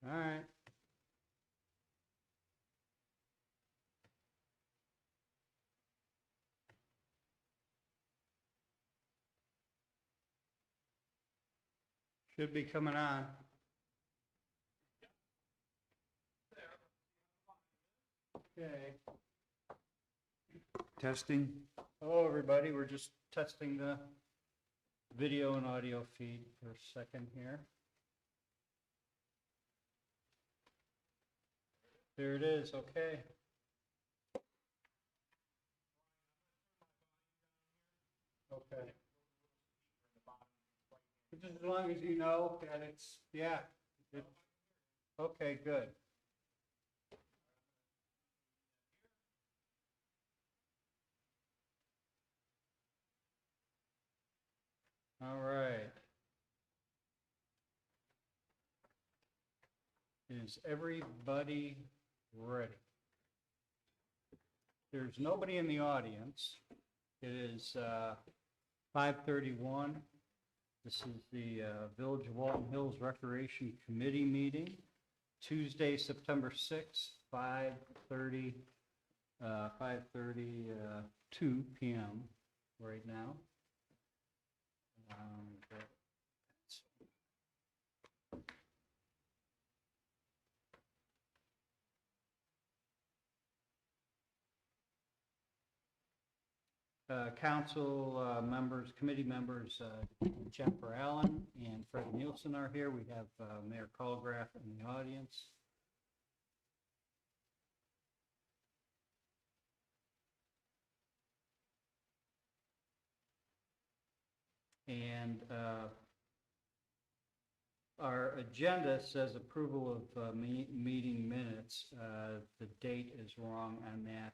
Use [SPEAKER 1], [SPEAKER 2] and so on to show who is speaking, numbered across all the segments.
[SPEAKER 1] All right. Should be coming on. Okay.
[SPEAKER 2] Testing.
[SPEAKER 1] Hello, everybody. We're just testing the video and audio feed for a second here. There it is. Okay. Okay. Just as long as you know that it's, yeah. Okay, good. All right. Is everybody ready? There's nobody in the audience. It is 5:31. This is the Village of Walton Hills Recreation Committee meeting, Tuesday, September 6th, 5:32 p.m. right now. Council members, committee members, Jennifer Allen and Fred Nielsen are here. We have Mayor Colgraf in the audience. And our agenda says approval of meeting minutes. The date is wrong on that.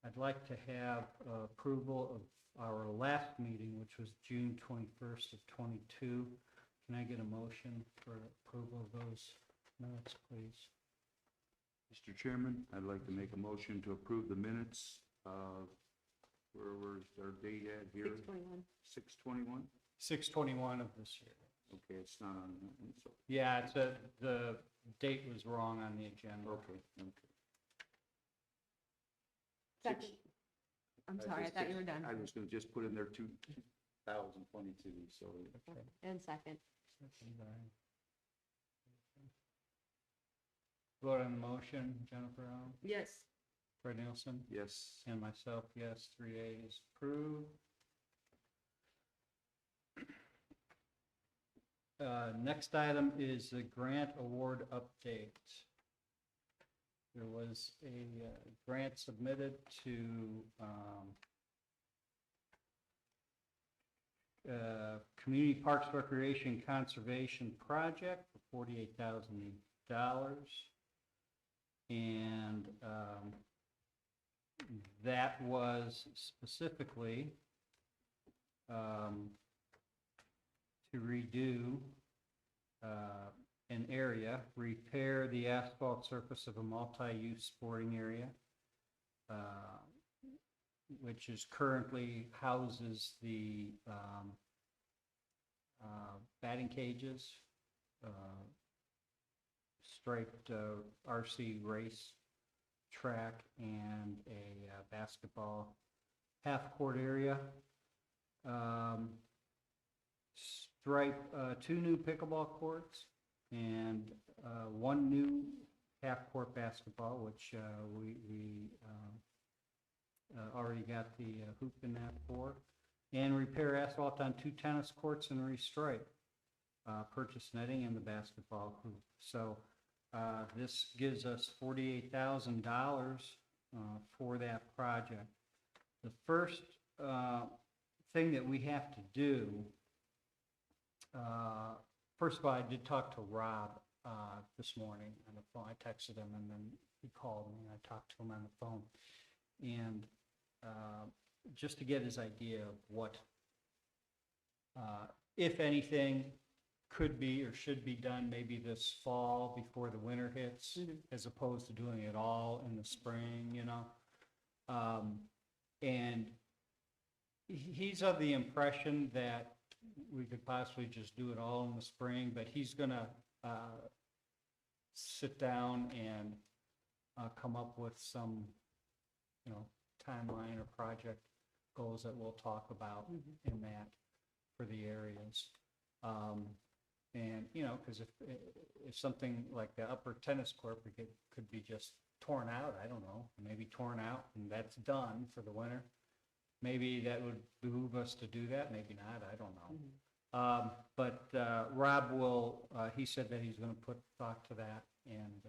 [SPEAKER 1] I'd like to have approval of our last meeting, which was June 21st of 22. Can I get a motion for approval of those minutes, please?
[SPEAKER 2] Mr. Chairman, I'd like to make a motion to approve the minutes. Where's our date at here?
[SPEAKER 3] 6/21.
[SPEAKER 2] 6/21?
[SPEAKER 1] 6/21 of this year.
[SPEAKER 2] Okay, it's not on that one, so,
[SPEAKER 1] Yeah, the date was wrong on the agenda.
[SPEAKER 2] okay.
[SPEAKER 3] Second. I'm sorry, I thought you were done.
[SPEAKER 2] I was gonna just put in there 2022, so.
[SPEAKER 1] Okay.
[SPEAKER 3] And second.
[SPEAKER 1] Vote on the motion, Jennifer Allen,
[SPEAKER 3] Yes.
[SPEAKER 1] Fred Nielsen,
[SPEAKER 2] Yes.
[SPEAKER 1] and myself, yes, 3A is approved. Next item is the grant award update. There was a grant submitted to Community Parks Recreation Conservation Project for $48,000. And that was specifically to redo an area, repair the asphalt surface of a multi-use sporting area, which is currently houses the batting cages, striped RC race track, and a basketball half-court area. Stripe 2 new pickleball courts and 1 new half-court basketball, which we already got the hoop in that for, and repair asphalt on 2 tennis courts and restripe, purchase netting and the basketball hoop. So this gives us $48,000 for that project. The first thing that we have to do, first of all, I did talk to Rob this morning on the phone. I texted him and then he called me and I talked to him on the phone. And just to get his idea of what, if anything, could be or should be done maybe this fall before the winter hits, as opposed to doing it all in the spring, you know. And he's of the impression that we could possibly just do it all in the spring, but he's gonna, sit down and, come up with some, timeline or project goals that we'll talk about in that for the areas. And, because if something like the upper tennis court could be just torn out, I don't know, maybe torn out and that's done for the winter. Maybe that would behoove us to do that, maybe not, I don't know. But Rob will, he said that he's gonna put thought to that, and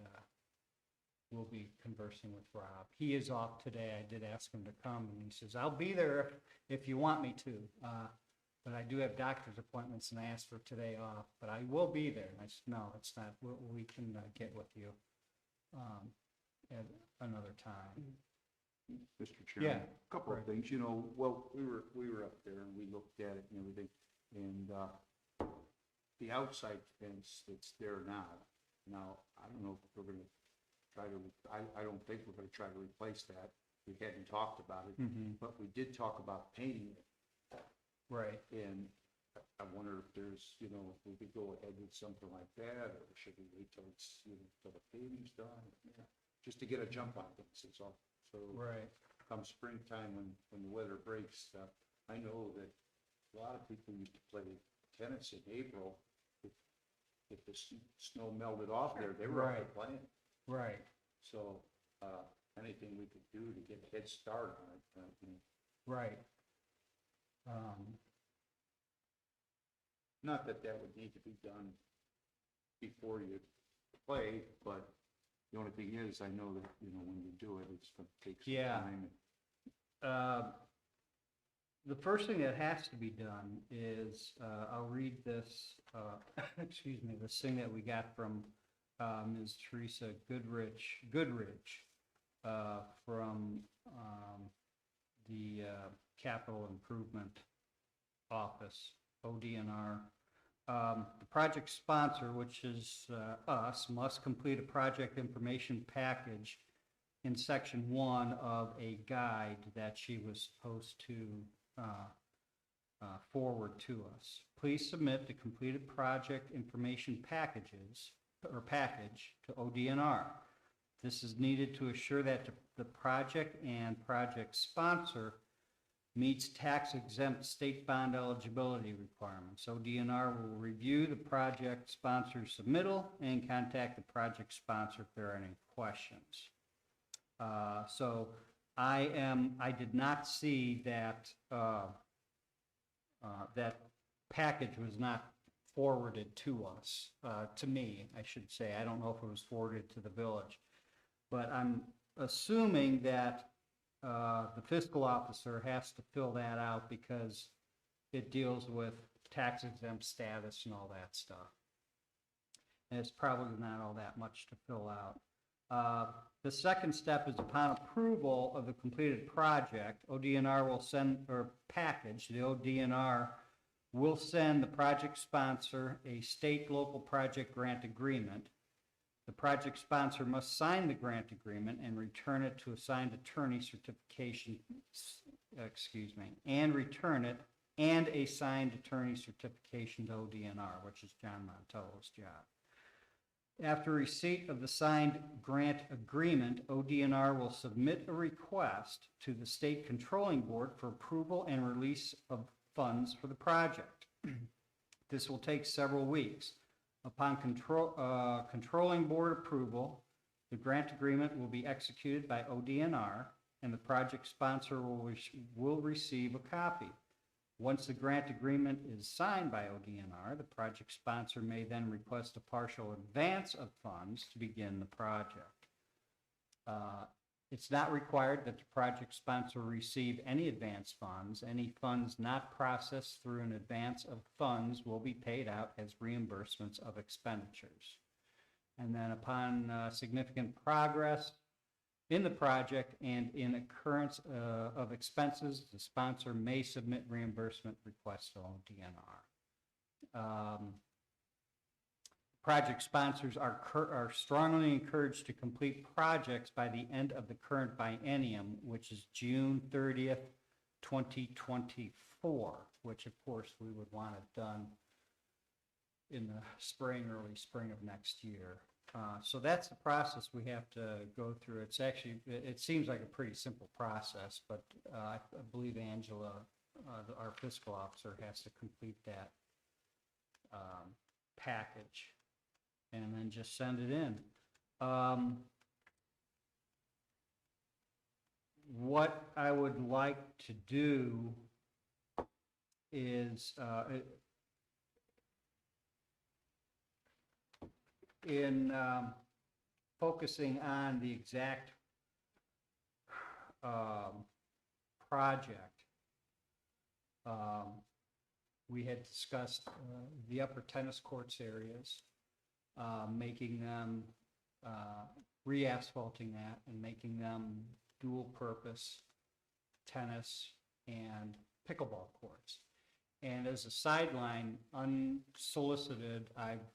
[SPEAKER 1] we'll be conversing with Rob. He is off today, I did ask him to come, and he says, I'll be there if you want me to. But I do have doctor's appointments, and I asked for today off, but I will be there. And I said, no, it's not, we can get with you at another time.
[SPEAKER 2] Mr. Chairman,
[SPEAKER 1] Yeah,
[SPEAKER 2] a couple of
[SPEAKER 1] right.
[SPEAKER 2] things, well, we were up there and we looked at it and everything, and the outside fence that's there now, I don't know if we're gonna try to, I don't think we're gonna try to replace that. We hadn't talked about it, but we did talk about painting it.
[SPEAKER 1] Right.
[SPEAKER 2] And I wonder if there's, if we could go ahead with something like that, or should we wait till it's, till the paving's done? Just to get a jump on things, that's all. So
[SPEAKER 1] Right.
[SPEAKER 2] come springtime, when the weather breaks, I know that a lot of people used to play tennis in April. If the snow melted off there, they were out there playing.
[SPEAKER 1] Right.
[SPEAKER 2] So anything we could do to get a head start on it.
[SPEAKER 1] Right.
[SPEAKER 2] Not that that would need to be done before you play, but the only thing is, I know that, when you do it, it's going to take some
[SPEAKER 1] Yeah.
[SPEAKER 2] time.
[SPEAKER 1] The first thing that has to be done is, I'll read this, excuse me, this thing that we got from Ms. Teresa Goodrich, from the Capital Improvement Office, ODNR. The project sponsor, which is us, must complete a project information package in section 1 of a guide that she was supposed to forward to us. Please submit the completed project information package to ODNR. This is needed to assure that the project and project sponsor meets tax-exempt state bond eligibility requirements. ODNR will review the project sponsor's submittal and contact the project sponsor if there are any questions. So I did not see that that package was not forwarded to us, to me, I should say. I don't know if it was forwarded to the village. But I'm assuming that the fiscal officer has to fill that out because it deals with tax exempt status and all that stuff. And it's probably not all that much to fill out. The second step is upon approval of the completed project, ODNR will send, or package, the ODNR will send the project sponsor a state local project grant agreement. The project sponsor must sign the grant agreement and return it to a signed attorney certification, and return it and a signed attorney certification to ODNR, which is John Montello's job. After receipt of the signed grant agreement, ODNR will submit a request to the State Controlling Board for approval and release of funds for the project. This will take several weeks. Upon controlling board approval, the grant agreement will be executed by ODNR, and the project sponsor will receive a copy. Once the grant agreement is signed by ODNR, the project sponsor may then request a partial advance of funds to begin the project. It's not required that the project sponsor receive any advance funds. Any funds not processed through an advance of funds will be paid out as reimbursements of expenditures. And then upon significant progress in the project and in occurrence of expenses, the sponsor may submit reimbursement requests to ODNR. Project sponsors are strongly encouraged to complete projects by the end of the current biennium, which is June 30th, 2024. 4, which of course we would want it done in the spring, early spring of next year. So that's the process we have to go through. It's actually, it seems like a pretty simple process, but I believe Angela, our fiscal officer, has to complete that package and then just send it in. What I would like to do is, in focusing on the exact project, we had discussed the upper tennis courts areas, making them, re-asphalting that and making them dual-purpose tennis and pickleball courts. And as a sideline, unsolicited, I've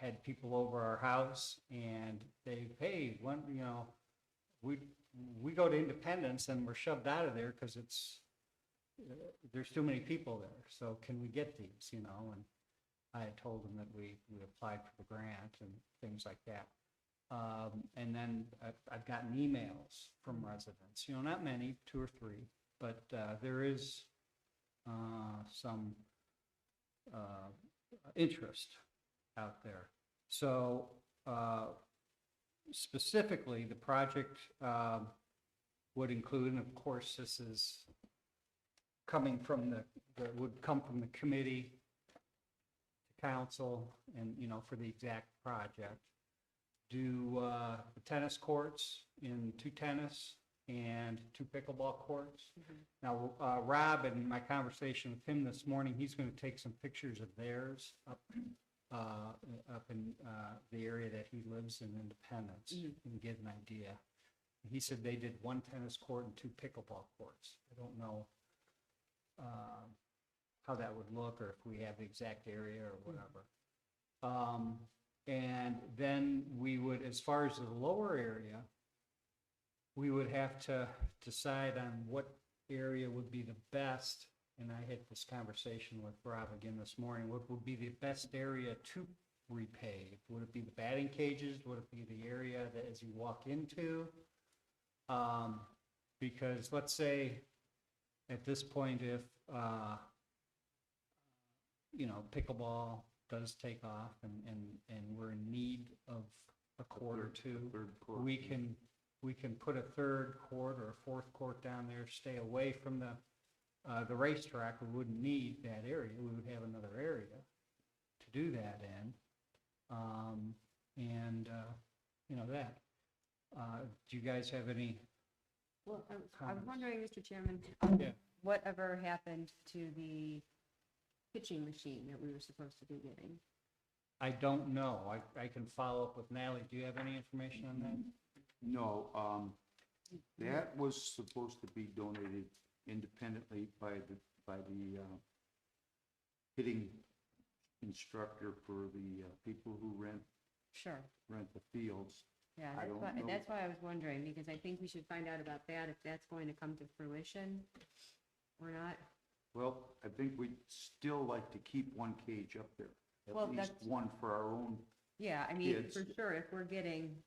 [SPEAKER 1] had people over our house and they, hey, when, you know, we go to Independence and we're shoved out of there because it's, there's too many people there. So can we get these, you know? And I had told them that we applied for the grant and things like that. And then I've gotten emails from residents, you know, not many, 2 or 3, but there is some interest out there. So specifically, the project would include, and of course this is coming from would come from the committee to council, and, you know, for the exact project, do the tennis courts in 2 tennis and 2 pickleball courts. Now, Rob, in my conversation with him this morning, he's going to take some pictures of theirs up in the area that he lives in, Independence, and get an idea. He said they did 1 tennis court and 2 pickleball courts. I don't know how that would look, or if we have the exact area or whatever. And then we would, as far as the lower area, we would have to decide on what area would be the best. And I had this conversation with Rob again this morning. What would be the best area to repave? Would it be the batting cages? Would it be the area that as you walk into? Because let's say at this point, if you know, pickleball does take off and we're in need of a court or 2, we can put a 3rd court or a 4th court down there, stay away from the racetrack. We wouldn't need that area. We would have another area to do that in. You know, that. Do you guys have any?
[SPEAKER 3] Well, I was wondering, Mr. Chairman,
[SPEAKER 1] Yeah.
[SPEAKER 3] whatever happened to the pitching machine that we were supposed to be getting?
[SPEAKER 1] I don't know. I can follow up with Natalie. Do you have any information on that?
[SPEAKER 2] No, that was supposed to be donated independently by the hitting instructor for the people who rent
[SPEAKER 3] Sure.
[SPEAKER 2] the fields.
[SPEAKER 3] Yeah,
[SPEAKER 2] I don't know.
[SPEAKER 3] that's why I was wondering, because I think we should find out about that, if that's going to come to fruition or not.
[SPEAKER 2] Well, I think we'd still like to keep 1 cage up there,
[SPEAKER 3] Well,
[SPEAKER 2] at least
[SPEAKER 3] that's-
[SPEAKER 2] 1 for our own.
[SPEAKER 3] Yeah, I mean,
[SPEAKER 2] Kids.
[SPEAKER 3] for sure, if we're getting,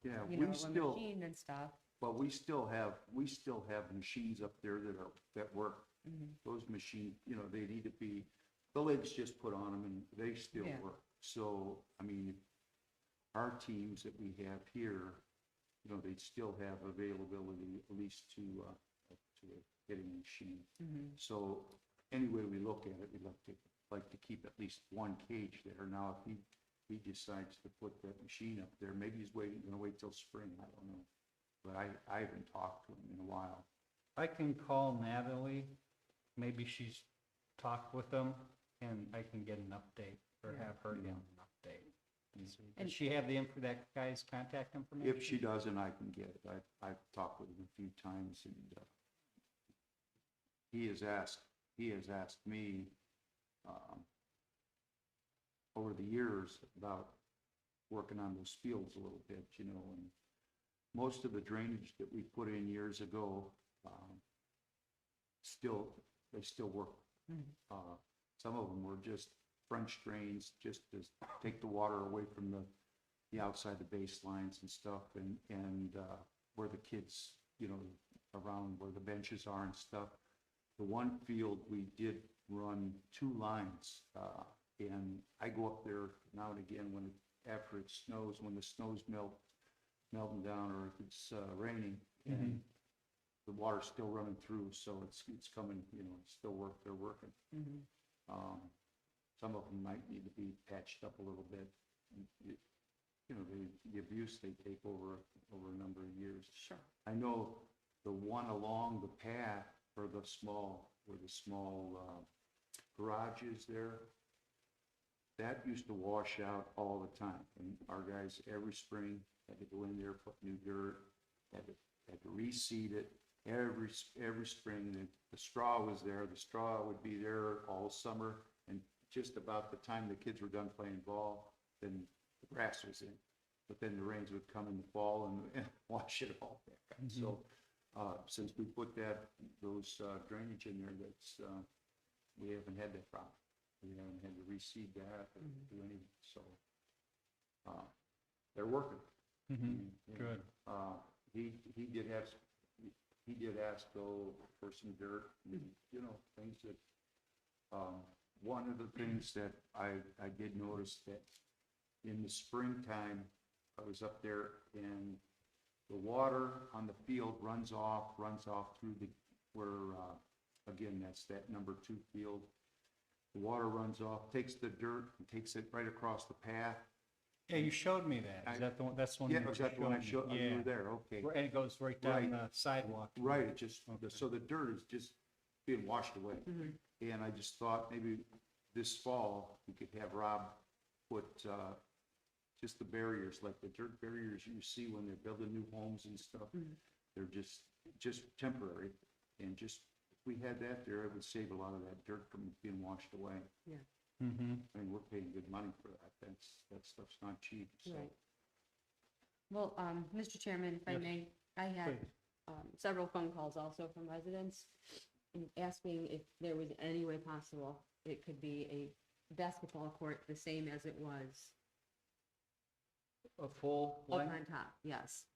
[SPEAKER 2] Yeah,
[SPEAKER 3] you
[SPEAKER 2] we
[SPEAKER 3] know, a
[SPEAKER 2] still,
[SPEAKER 3] machine and stuff.
[SPEAKER 2] but we still have machines up there that work.
[SPEAKER 3] Mhm.
[SPEAKER 2] Those machines, you know, they need to be, the lid's just put on them and they still
[SPEAKER 3] Yeah.
[SPEAKER 2] work. So, I mean, our teams that we have here, you know, they'd still have availability at least to a hitting machine.
[SPEAKER 3] Mhm.
[SPEAKER 2] So any way we look at it, we'd like to keep at least 1 cage there. Now, if he decides to put that machine up there, maybe he's gonna wait till spring, I don't know. But I haven't talked to him in a while.
[SPEAKER 1] I can call Natalie. Maybe she's talked with them, and I can get an update, or
[SPEAKER 3] Yeah.
[SPEAKER 1] have her get an update. Does
[SPEAKER 3] And-
[SPEAKER 1] she have that guy's contact information?
[SPEAKER 2] If she doesn't, I can get it. I've talked with him a few times, and he has asked me over the years about working on those fields a little bit, you know, and most of the drainage that we put in years ago still they still work. Some of them were just French drains, just to take the water away from the outside the baselines and stuff, and where the kids, you know, around where the benches are and stuff. The one field, we did run 2 lines, and I go up there now and again after it snows, when the snow's melting down, or if it's raining, and the water's still running through, so it's coming, you know, it's still they're working. Some of them might need to be patched up a little bit. You know, the abuse they take over a number of years.
[SPEAKER 3] Sure.
[SPEAKER 2] I know the one along the path where the small garage is there, that used to wash out all the time. And our guys every spring had to go in there, put new dirt, had to reseed it. Every spring, the straw was there. The straw would be there all summer, and just about the time the kids were done playing ball, then the grass was in. But then the rains would come in the fall and wash it all back up. So since we put those drainage in there, we haven't had that problem. We haven't had to reseed that or do anything. So they're working.
[SPEAKER 1] Good.
[SPEAKER 2] He did ask though for some dirt, and, you know, things that. One of the things that I did notice that in the springtime, I was up there and the water on the field runs off through again, that's that number 2 field. The water runs off, takes the dirt and takes it right across the path.
[SPEAKER 1] Yeah, you showed me that. Is that the one? That's the one.
[SPEAKER 2] Yeah,
[SPEAKER 1] you
[SPEAKER 2] was that the one I showed?
[SPEAKER 1] me?
[SPEAKER 2] You were there, okay.
[SPEAKER 1] And it goes right down
[SPEAKER 2] Right.
[SPEAKER 1] the sidewalk.
[SPEAKER 2] Right, it just,
[SPEAKER 1] Okay.
[SPEAKER 2] so the dirt is just being washed away. And I just thought maybe this fall, we could have Rob put just the barriers, like the dirt barriers you see when they're building new homes and stuff. They're just temporary. And just, if we had that there, it would save a lot of that dirt from being washed away.
[SPEAKER 3] Yeah.
[SPEAKER 2] I mean, we're paying good money for that. That stuff's not cheap, so.
[SPEAKER 3] Right. Well, Mr. Chairman, if I
[SPEAKER 1] Yes,
[SPEAKER 3] may, I had
[SPEAKER 1] please.
[SPEAKER 3] several phone calls also from residents asking if there was any way possible it could be a basketball court the same as it was
[SPEAKER 1] A full
[SPEAKER 3] up
[SPEAKER 1] length?
[SPEAKER 3] on top, yes.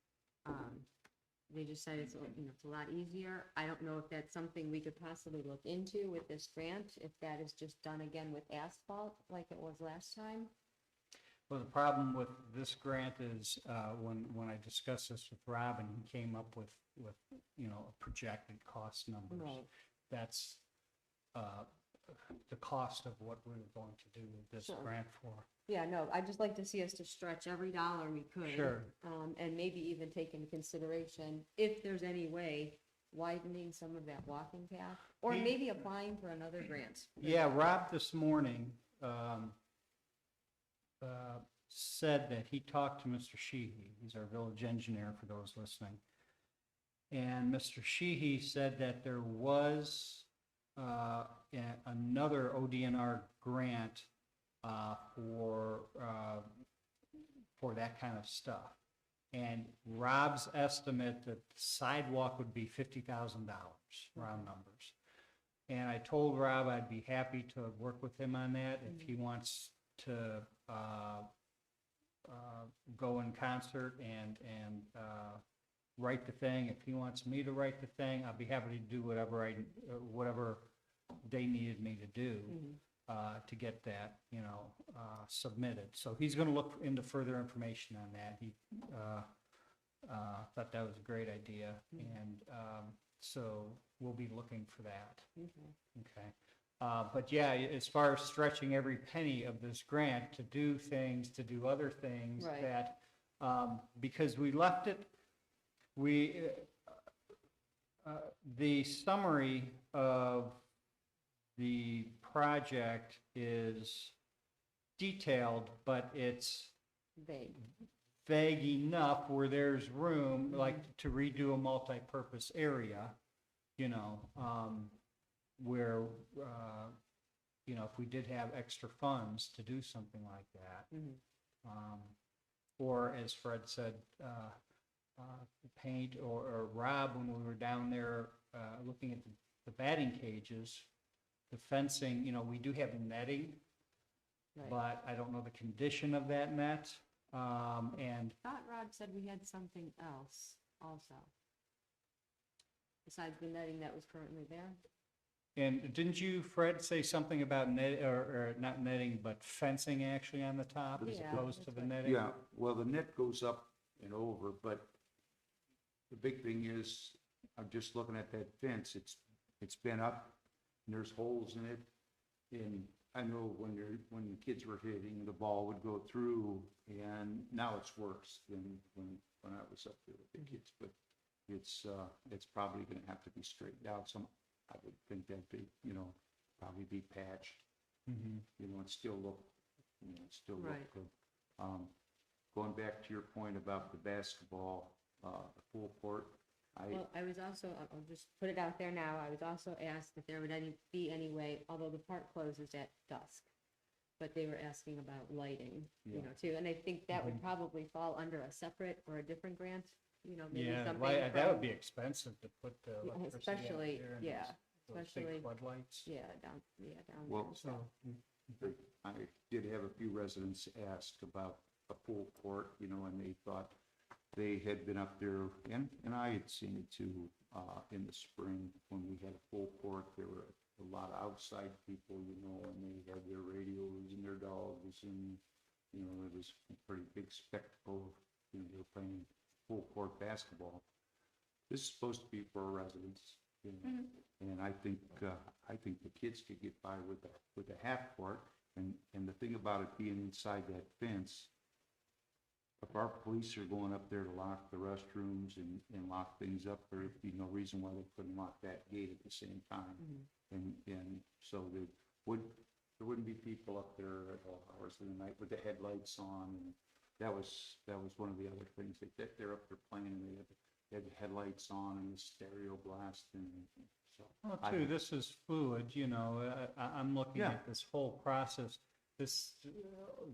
[SPEAKER 3] They just said it's, you know, it's a lot easier. I don't know if that's something we could possibly look into with this grant, if that is just done again with asphalt like it was last time.
[SPEAKER 1] Well, the problem with this grant is, when I discussed this with Robin, he came up with, you know, a projected cost numbers.
[SPEAKER 3] Right.
[SPEAKER 1] That's, the cost of what we were going to do this
[SPEAKER 3] Sure.
[SPEAKER 1] grant for.
[SPEAKER 3] Yeah, no, I'd just like to see us to stretch every dollar we could.
[SPEAKER 1] Sure.
[SPEAKER 3] And maybe even take into consideration, if there's any way, widening some of that walking path, or
[SPEAKER 1] He-
[SPEAKER 3] maybe applying for another grant.
[SPEAKER 1] Yeah, Rob this morning, said that he talked to Mr. Sheehy. He's our village engineer, for those listening. And Mr. Sheehy said that there was another ODNR grant for that kind of stuff. And Rob's estimate that the sidewalk would be $50,000, round numbers. And I told Rob I'd be happy to work with him on that if he wants to go in concert and write the thing. If he wants me to write the thing, I'll be happy to do whatever they needed me to do to get that, you know, submitted. So he's going to look into further information on that. He thought that was a great idea, and so we'll be looking for that. Okay. But yeah, as far as stretching every penny of this grant to do things, to do other things
[SPEAKER 3] Right.
[SPEAKER 1] that, because we left it, the summary of the project is detailed, but it's
[SPEAKER 3] Vague.
[SPEAKER 1] vague enough where there's room, like to redo a multi-purpose area, you know, where, you know, if we did have extra funds to do something like that. Or as Fred said, paint, or Rob, when we were down there looking at the the batting cages, the fencing, you know, we do have netting,
[SPEAKER 3] Right.
[SPEAKER 1] but I don't know the condition of that net. And
[SPEAKER 3] Thought Rod said we had something else also. Besides the netting that was currently there.
[SPEAKER 1] And didn't you, Fred, say something about net, or not netting, but fencing actually on the top as
[SPEAKER 3] Yeah,
[SPEAKER 1] opposed to
[SPEAKER 3] that's
[SPEAKER 1] the
[SPEAKER 3] what-
[SPEAKER 1] netting?
[SPEAKER 2] Yeah, well, the net goes up and over, but the big thing is, I'm just looking at that fence, it's been up, and there's holes in it. And I know when the kids were hitting, the ball would go through, and now it's worse than when I was up there with the kids, but it's probably gonna have to be straightened out some. I would think that'd be, you know, probably be patched,
[SPEAKER 1] Mhm.
[SPEAKER 2] you know, and still look, you know, still look
[SPEAKER 3] Right.
[SPEAKER 2] good. Going back to your point about the basketball, the full court,
[SPEAKER 3] Well, I was also, I'll just put it out there now, I was also asked if there would be any way, although the park closes at dusk, but they were asking about lighting, you
[SPEAKER 2] Yeah.
[SPEAKER 3] know, too, and I think that would
[SPEAKER 1] Mhm.
[SPEAKER 3] probably fall under a separate or a different grant, you know, maybe
[SPEAKER 1] Yeah,
[SPEAKER 3] something
[SPEAKER 1] that would
[SPEAKER 3] from,
[SPEAKER 1] be expensive to put the
[SPEAKER 3] Yeah,
[SPEAKER 1] electricity out
[SPEAKER 3] especially-
[SPEAKER 1] there and
[SPEAKER 3] yeah,
[SPEAKER 1] those big
[SPEAKER 3] especially-
[SPEAKER 1] floodlights.
[SPEAKER 3] down there.
[SPEAKER 2] Well,
[SPEAKER 1] So,
[SPEAKER 2] I did have a few residents ask about a full court, you know, and they thought they had been up there, and I had seen it too, in the spring, when we had a full court, there were a lot of outside people, you know, and they had their radios and their dogs, and, you know, it was a pretty big spectacle, you know, they were playing full court basketball. This is supposed to be for residents, you know, and I think the kids could get by with a half court, and the thing about it being inside that fence, if our police are going up there to lock the restrooms and lock things up, there'd be no reason why they couldn't lock that gate at the same time. And so there wouldn't be people up there at all hours of the night with the headlights on, and that was one of the other things, that they're up there playing, and they had the headlights on and the stereo blasting, so.
[SPEAKER 1] well,
[SPEAKER 2] I-
[SPEAKER 1] too, this is fluid, you know, I'm looking
[SPEAKER 2] Yeah.
[SPEAKER 1] at this whole process.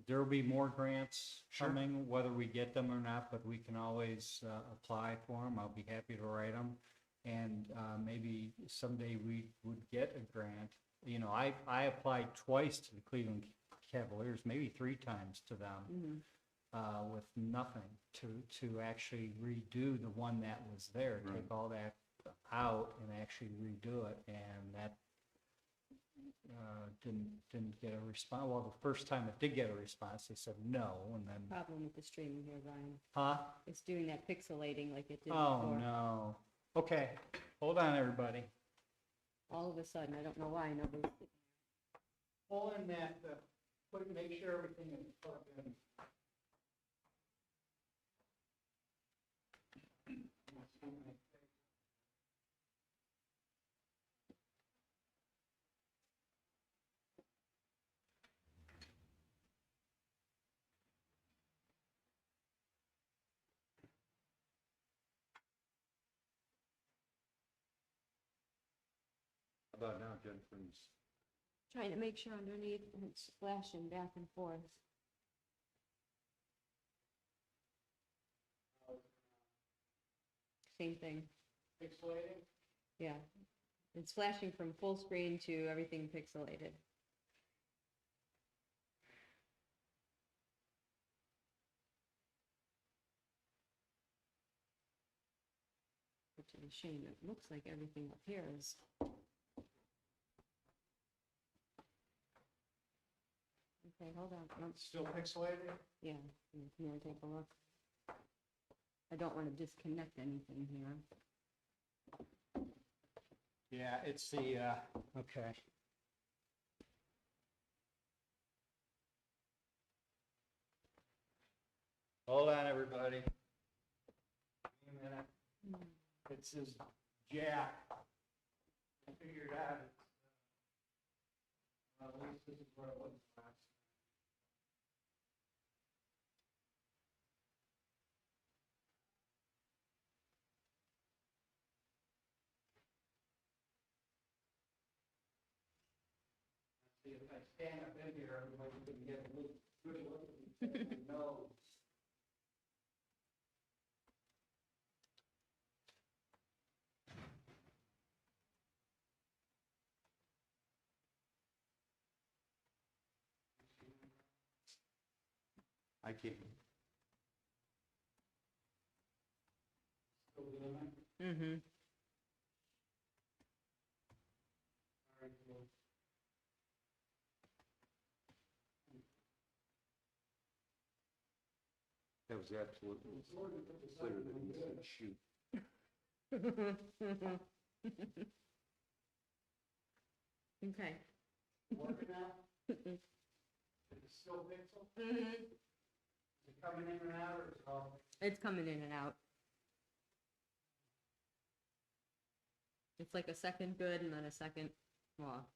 [SPEAKER 1] There'll be more grants
[SPEAKER 2] Sure.
[SPEAKER 1] coming, whether we get them or not, but we can always apply for them. I'll be happy to write them. And maybe someday we would get a grant. You know, I applied twice to the Cleveland Cavaliers, maybe 3 times to them, with nothing to actually redo the one that was there,
[SPEAKER 2] Right.
[SPEAKER 1] take all that out and actually redo it, and that didn't get a response. Well, the first time it did get a response, they said no, and then,
[SPEAKER 3] Problem with the streaming here, Brian,
[SPEAKER 1] huh?
[SPEAKER 3] it's doing that pixelating like it did
[SPEAKER 1] Oh,
[SPEAKER 3] before.
[SPEAKER 1] no. Okay, hold on, everybody.
[SPEAKER 3] All of a sudden, I don't know why, nobody's,
[SPEAKER 1] Pull in that, make sure everything is plugged in.
[SPEAKER 2] How about now, Jennifer's?
[SPEAKER 3] trying to make sure underneath it's flashing back and forth. Same thing,
[SPEAKER 1] Pixelated?
[SPEAKER 3] yeah. It's flashing from full screen to everything pixelated. Which is a shame, it looks like everything up here is. Okay, hold on,
[SPEAKER 1] Still pixelated?
[SPEAKER 3] yeah, come here and take a look. I don't want to disconnect anything here.
[SPEAKER 1] Yeah, it's the, okay. Hold on, everybody. Give me a minute. It says Jack. I figured out it's, at least this is where it was last. See, if I stand up in here, everybody can get a good look at my nose.
[SPEAKER 2] I can't.
[SPEAKER 1] Still doing it?
[SPEAKER 3] Mm-hmm.
[SPEAKER 1] All right, well,
[SPEAKER 2] That was absolutely clear that he said shoot.
[SPEAKER 3] Okay.
[SPEAKER 1] working out? Is it still pixel? Is it coming in and out, or is it all?
[SPEAKER 3] It's coming in and out. It's like a second good and then a second, well,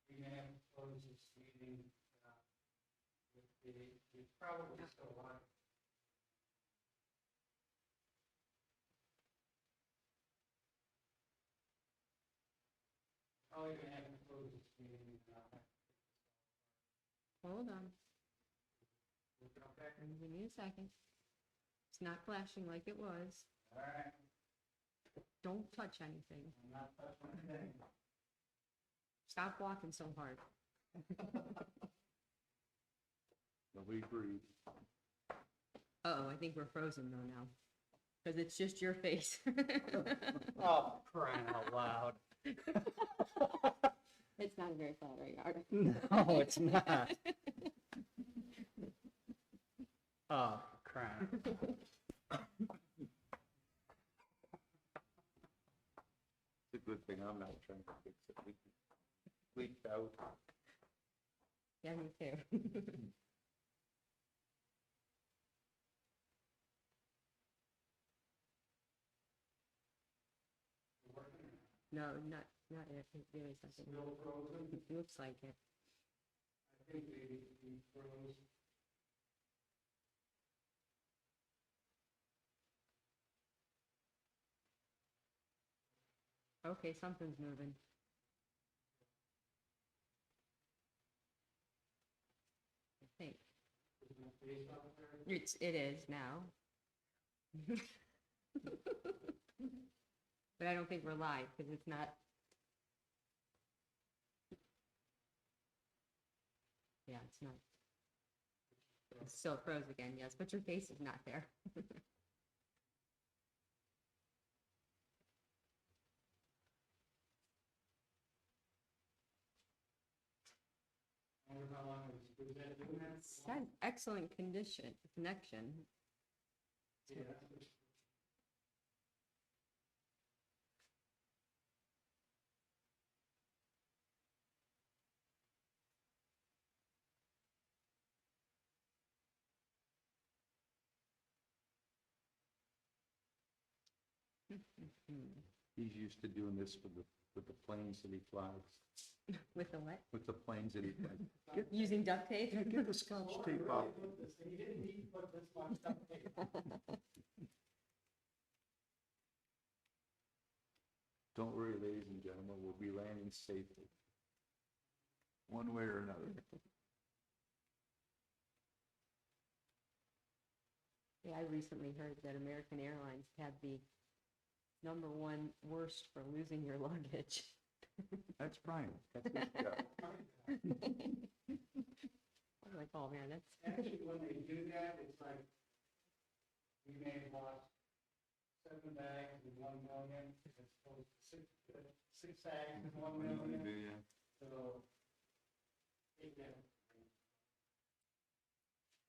[SPEAKER 1] We may have to close this meeting, with it's probably still live. Probably gonna have to close this meeting,
[SPEAKER 3] hold on.
[SPEAKER 1] okay?
[SPEAKER 3] Give me a second. It's not flashing like it was.
[SPEAKER 1] All right,
[SPEAKER 3] Don't touch anything.
[SPEAKER 1] I'm not touching anything.
[SPEAKER 3] Stop walking so hard.
[SPEAKER 2] Nobody breathe.
[SPEAKER 3] Uh-oh, I think we're frozen though now. Because it's just your face.
[SPEAKER 1] Oh, crying out loud.
[SPEAKER 3] It's not a very flattering art.
[SPEAKER 1] No, it's not. Oh, crying.
[SPEAKER 2] It's a good thing I'm not trying to fix it. We leaked out.
[SPEAKER 3] Yeah, me too. No, not it. It really doesn't.
[SPEAKER 1] Still frozen?
[SPEAKER 3] It looks like it.
[SPEAKER 1] I think we froze.
[SPEAKER 3] Okay, something's moving. I think.
[SPEAKER 1] Is my face out there?
[SPEAKER 3] It is now. But I don't think we're live because it's not. Yeah, it's not. It's still froze again, yes, but your face is not there.
[SPEAKER 1] I wonder how long was that doing that?
[SPEAKER 3] Says excellent connection.
[SPEAKER 1] Yeah.
[SPEAKER 2] He's used to doing this with the planes that he flies,
[SPEAKER 3] With the what?
[SPEAKER 2] with the planes that he flies.
[SPEAKER 3] Using duct tape?
[SPEAKER 2] Get the scotch tape off.
[SPEAKER 1] He didn't need to put this much duct tape.
[SPEAKER 2] Don't worry, ladies and gentlemen, we'll be landing safely. One way or another.
[SPEAKER 3] Yeah, I recently heard that American Airlines had the #1 worst for losing your luggage.
[SPEAKER 2] That's Brian. That's his job.
[SPEAKER 3] I'm like, oh man, that's.
[SPEAKER 1] Actually, when they do that, it's like, we may have lost 7 bags and 1 million, as opposed to 6 bags and 1 million,
[SPEAKER 2] Yeah.
[SPEAKER 1] so. It can.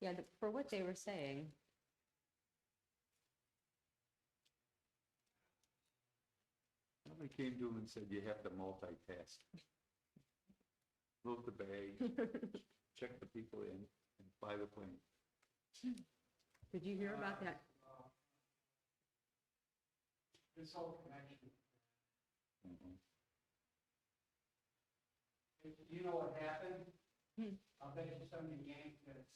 [SPEAKER 3] Yeah, for what they were saying.
[SPEAKER 2] Somebody came to him and said, you have to multitask. Load the bag, check the people in, and fly the plane.
[SPEAKER 3] Did you hear about that?
[SPEAKER 1] This whole connection,
[SPEAKER 2] Mhm.
[SPEAKER 1] you know what happened?
[SPEAKER 3] Hmm.
[SPEAKER 1] I'll bet you somebody yanked this.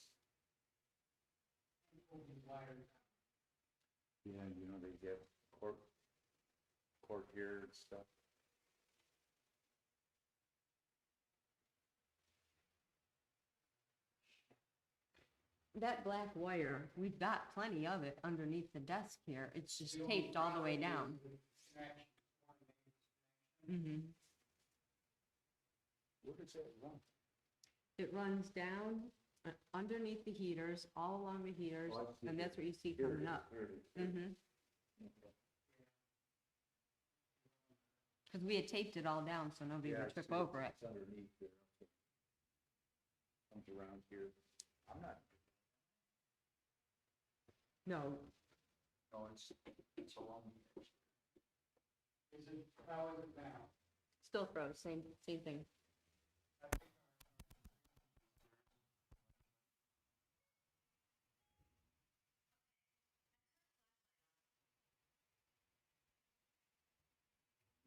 [SPEAKER 1] Pulled these wires out.
[SPEAKER 2] Yeah, you know, they get court here and stuff.
[SPEAKER 3] That black wire, we've got plenty of it underneath the desk here. It's just taped all the way down. Mm-hmm.
[SPEAKER 2] Where does that run?
[SPEAKER 3] It runs down underneath the heaters, all along the heaters,
[SPEAKER 2] Oh, I see.
[SPEAKER 3] and that's what you see
[SPEAKER 2] Here it
[SPEAKER 3] coming
[SPEAKER 2] is,
[SPEAKER 3] up.
[SPEAKER 2] here it is.
[SPEAKER 3] Mm-hmm. Because we had taped it all down so nobody
[SPEAKER 2] Yeah, I
[SPEAKER 3] would trip
[SPEAKER 2] see
[SPEAKER 3] over it.
[SPEAKER 2] It's underneath there. Okay. Comes around here. I'm not,
[SPEAKER 3] No,
[SPEAKER 2] no, it's along.
[SPEAKER 1] Is it, how is it now?
[SPEAKER 3] still froze, same thing.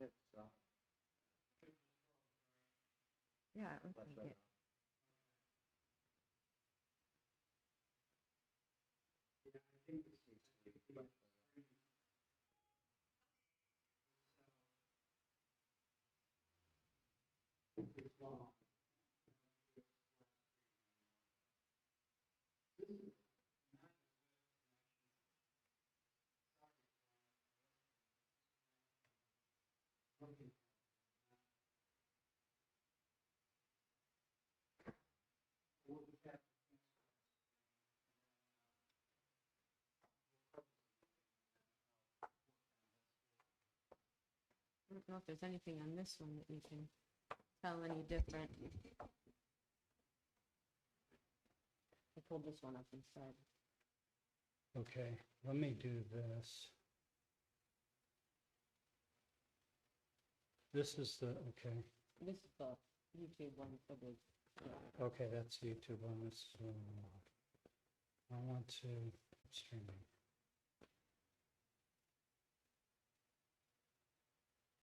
[SPEAKER 2] It's,
[SPEAKER 3] Yeah, it looks
[SPEAKER 2] left
[SPEAKER 3] like
[SPEAKER 2] side
[SPEAKER 3] it. I don't know if there's anything on this one that you can tell any different. I pulled this one up instead.
[SPEAKER 1] Okay, let me do this. This is the, okay,
[SPEAKER 3] This is the YouTube one for the,
[SPEAKER 1] okay, that's YouTube one, this is, I want to, streaming.